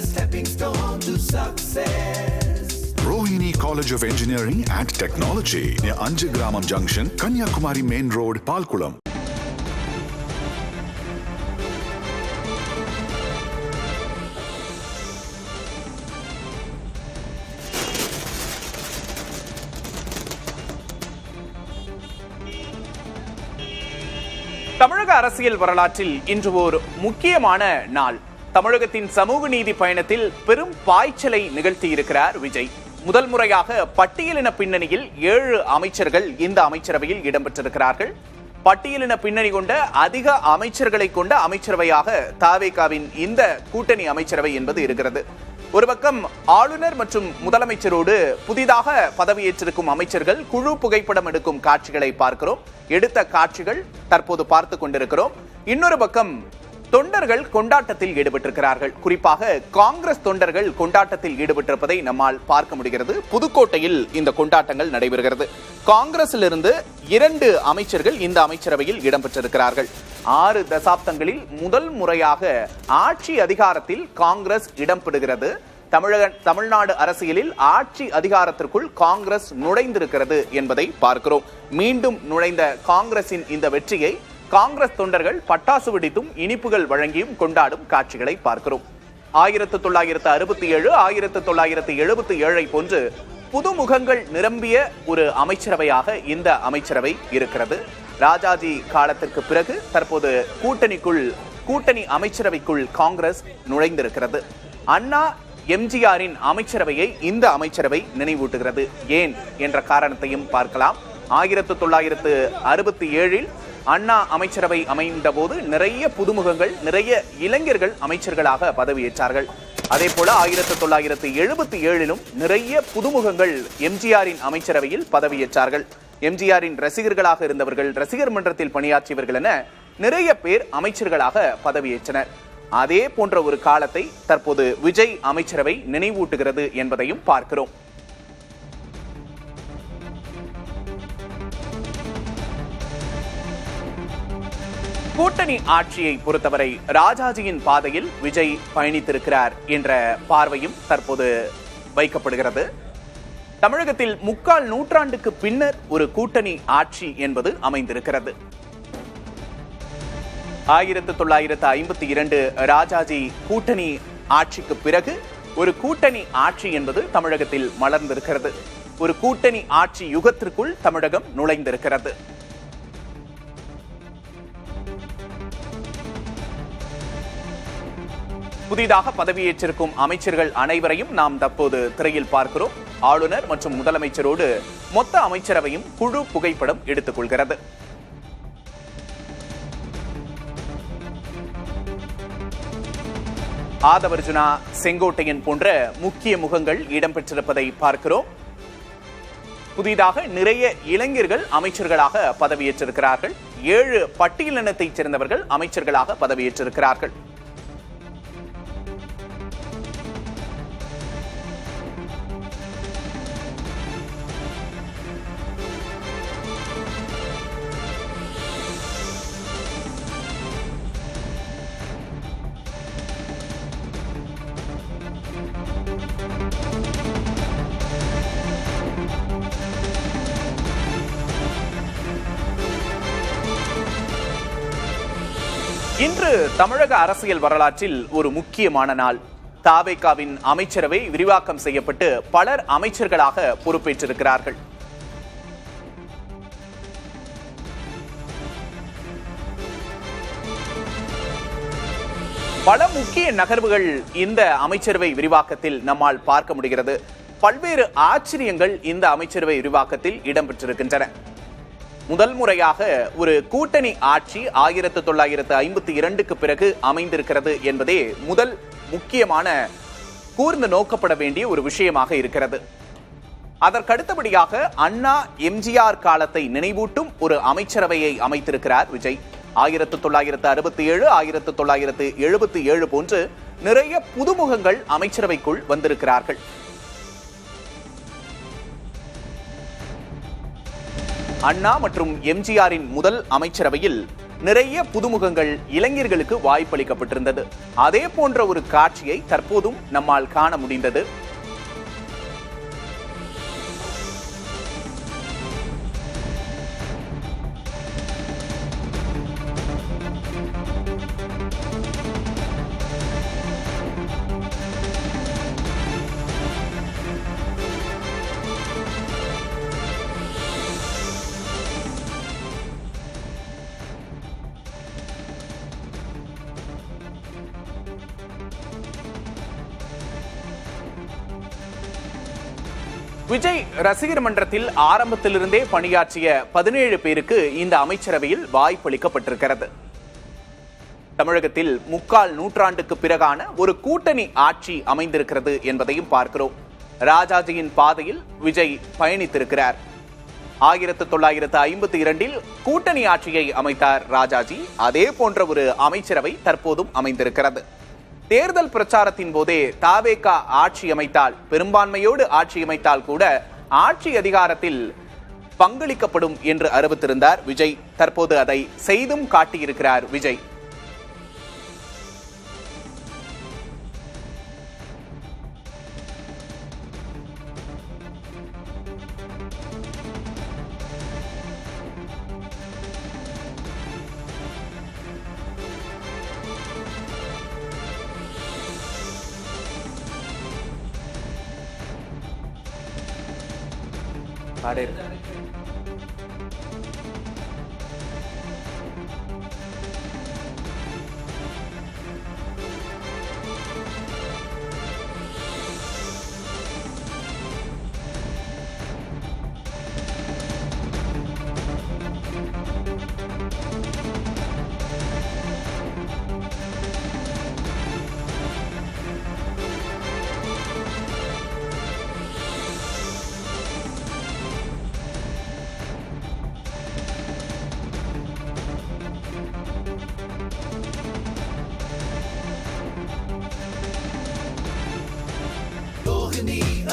stepping stone to success. Rohini College of Engineering and Technology near Anjagramam Junction, Kanyakumari Main Road, Palkulam. தமிழக அரசியல் வரலாற்றில் இன்று ஒரு முக்கியமான நாள். தமிழகத்தின் சமூக நீதி பயணத்தில் பெரும் பாய்ச்சலை நிகழ்த்தி இருக்கிறார் விஜய். முதல் முறையாக பட்டியலின பின்னணியில் 7 அமைச்சர்கள் இந்த அமைச்சரவையில் இடம்பெற்றிருக்கிறார்கள். பட்டியலின பின்னணி கொண்ட அதிக அமைச்சர்களை கொண்ட அமைச்சரவையாக தாவேகாவின் இந்த கூட்டணி அமைச்சரவை என்பது இருக்கிறது. ஒரு பக்கம் ஆளுநர் மற்றும் முதலமைச்சரோடு புதிதாக பதவியேற்றிருக்கும் அமைச்சர்கள் குழு புகைப்படம் எடுக்கும் காட்சிகளை பார்க்கிறோம். எடுத்த காட்சிகள் தற்போது பார்த்து கொண்டிருக்கிறோம். இன்னொரு பக்கம் தொண்டர்கள் கொண்டாட்டத்தில் ஈடுபட்டிருக்கிறார்கள். குறிப்பாக காங்கிரஸ் தொண்டர்கள் கொண்டாட்டத்தில் ஈடுபட்டிருப்பதை நம்மால் பார்க்க முடிகிறது. புதுக்கோட்டையில் இந்த கொண்டாட்டங்கள் நடைபெறுகிறது. காங்கிரசிலிருந்து 2 அமைச்சர்கள் இந்த அமைச்சரவையில் இடம்பெற்றிருக்கிறார்கள். 6 தசாப்தங்களில் முதல் முறையாக ஆட்சி அதிகாரத்தில் காங்கிரஸ் இடம்பெறுகிறது. தமிழ்நாடு அரசியலில் ஆட்சி அதிகாரத்திற்குள் காங்கிரஸ் நுழைந்திருக்கிறது என்பதை பார்க்கிறோம். மீண்டும் நுழைந்த காங்கிரசின் இந்த வெற்றியை காங்கிரஸ் தொண்டர்கள் பட்டாசு வெடித்தும் இனிப்புகள் வழங்கியும் கொண்டாடும் காட்சிகளை பார்க்கிறோம். 1967 1977 போன்று புதுமுகங்கள் நிரம்பிய ஒரு அமைச்சரவையாக இந்த அமைச்சரவை இருக்கிறது. ராஜாஜி காலத்திற்கு பிறகு தற்போது கூட்டணி அமைச்சரவைக்குள் காங்கிரஸ் நுழைந்திருக்கிறது. அண்ணா எம்ஜிஆரின் அமைச்சரவையை இந்த அமைச்சரவை நினைவூட்டுகிறது. ஏன் என்ற காரணத்தையும் பார்க்கலாம். 1967 அண்ணா அமைச்சரவை அமைந்த போது நிறைய புதுமுகங்கள், நிறைய இளைஞர்கள் அமைச்சர்களாக பதவியேற்றார்கள். அதே போல 1977 நிறைய புதுமுகங்கள் எம்ஜிஆரின் அமைச்சரவையில் பதவியேற்றார்கள். எம்ஜிஆரின் ரசிகர்களாக இருந்தவர்கள், ரசிகர் மன்றத்தில் பணியாற்றியவர்கள் என நிறைய பேர் அமைச்சர்களாக பதவியேற்றனர். அதே போன்ற ஒரு காலத்தை தற்போது விஜய் அமைச்சரவை நினைவூட்டுகிறது என்பதையும் பார்க்கிறோம். கூட்டணி ஆட்சியை பொறுத்தவரை ராஜாஜியின் பாதையில் விஜய் பயணித்திருக்கிறார் என்ற பார்வையும் தற்போது வைக்கப்படுகிறது. தமிழகத்தில் 3/4 நூற்றாண்டுக்கு பின்னர் ஒரு கூட்டணி ஆட்சி என்பது அமைந்திருக்கிறது. 1952 ராஜாஜி கூட்டணி ஆட்சிக்கு பிறகு ஒரு கூட்டணி ஆட்சி என்பது தமிழகத்தில் மலர்ந்திருக்கிறது. ஒரு கூட்டணி ஆட்சி யுகத்திற்குள் தமிழகம் நுழைந்திருக்கிறது. புதிதாக பதவியேற்றிருக்கும் அமைச்சர்கள் அனைவரையும் நாம் தற்போது திரையில் பார்க்கிறோம். ஆளுநர் மற்றும் முதலமைச்சரோடு மொத்த அமைச்சரவையும் குழு புகைப்படம் எடுத்துக் கொள்கிறது. ஆதவர்ஜுனா, செங்கோட்டையன் போன்ற முக்கிய முகங்கள் இடம்பெற்றிருப்பதை பார்க்கிறோம். புதிதாக நிறைய இளைஞர்கள் அமைச்சர்களாக பதவியேற்றிருக்கிறார்கள். 7 பட்டியலினத்தைச் சேர்ந்தவர்கள் அமைச்சர்களாக பதவியேற்றிருக்கிறார்கள். இன்று தமிழக அரசியல் வரலாற்றில் ஒரு முக்கியமான நாள். தாவேகாவின் அமைச்சரவை விரிவாக்கம் செய்யப்பட்டு பலர் அமைச்சர்களாக பொறுப்பேற்றிருக்கிறார்கள். பல முக்கிய நகர்வுகள் இந்த அமைச்சரவை விரிவாக்கத்தில் நம்மால் பார்க்க முடிகிறது. பல்வேறு ஆச்சரியங்கள் இந்த அமைச்சரவை விரிவாக்கத்தில் இடம்பெற்றிருக்கின்றன. முதல் முறையாக ஒரு கூட்டணி ஆட்சி 1952க்கு பிறகு அமைந்திருக்கிறது என்பதே முதல் முக்கியமான கூர்ந்து நோக்கப்பட வேண்டிய ஒரு விஷயமாக இருக்கிறது. அதற்கடுத்தபடியாக அண்ணா எம்ஜிஆர் காலத்தை நினைவூட்டும் ஒரு அமைச்சரவையை அமைத்திருக்கிறார் விஜய். 1967 1977 போன்று நிறைய புதுமுகங்கள் அமைச்சரவைக்குள் வந்திருக்கிறார்கள். அண்ணா மற்றும் எம்ஜிஆரின் முதல் அமைச்சரவையில் நிறைய புதுமுகங்கள் இளைஞர்களுக்கு வாய்ப்பளிக்கப்பட்டிருந்தது. அதே போன்ற ஒரு காட்சியை தற்போதும் நம்மால் காண முடிந்தது. விஜய் ரசிகர் மன்றத்தில் ஆரம்பத்திலிருந்தே பணியாற்றிய 17 பேருக்கு இந்த அமைச்சரவையில் வாய்ப்பளிக்கப்பட்டிருக்கிறது. தமிழகத்தில் 3/4 நூற்றாண்டுக்கு பிறகான ஒரு கூட்டணி ஆட்சி அமைந்திருக்கிறது என்பதையும் பார்க்கிறோம். ராஜாஜியின் பாதையில் விஜய் பயணித்திருக்கிறார். 1952 கூட்டணி ஆட்சியை அமைத்தார் ராஜாஜி. அதே போன்ற ஒரு அமைச்சரவை தற்போதும் அமைந்திருக்கிறது. தேர்தல் பிரச்சாரத்தின் போதே தாவேகா ஆட்சி அமைத்தால், பெரும்பான்மையோடு ஆட்சி அமைத்தால் கூட ஆட்சி அதிகாரத்தில் பங்களிக்கப்படும் என்று அறிவித்திருந்தார் விஜய். தற்போது அதை செய்தும் காட்டியிருக்கிறார் Vijay.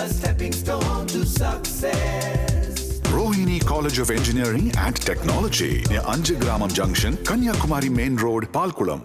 A stepping stone to success. Rohini College of Engineering and Technology near Anjagramam Junction, Kanyakumari Main Road, Palkulam.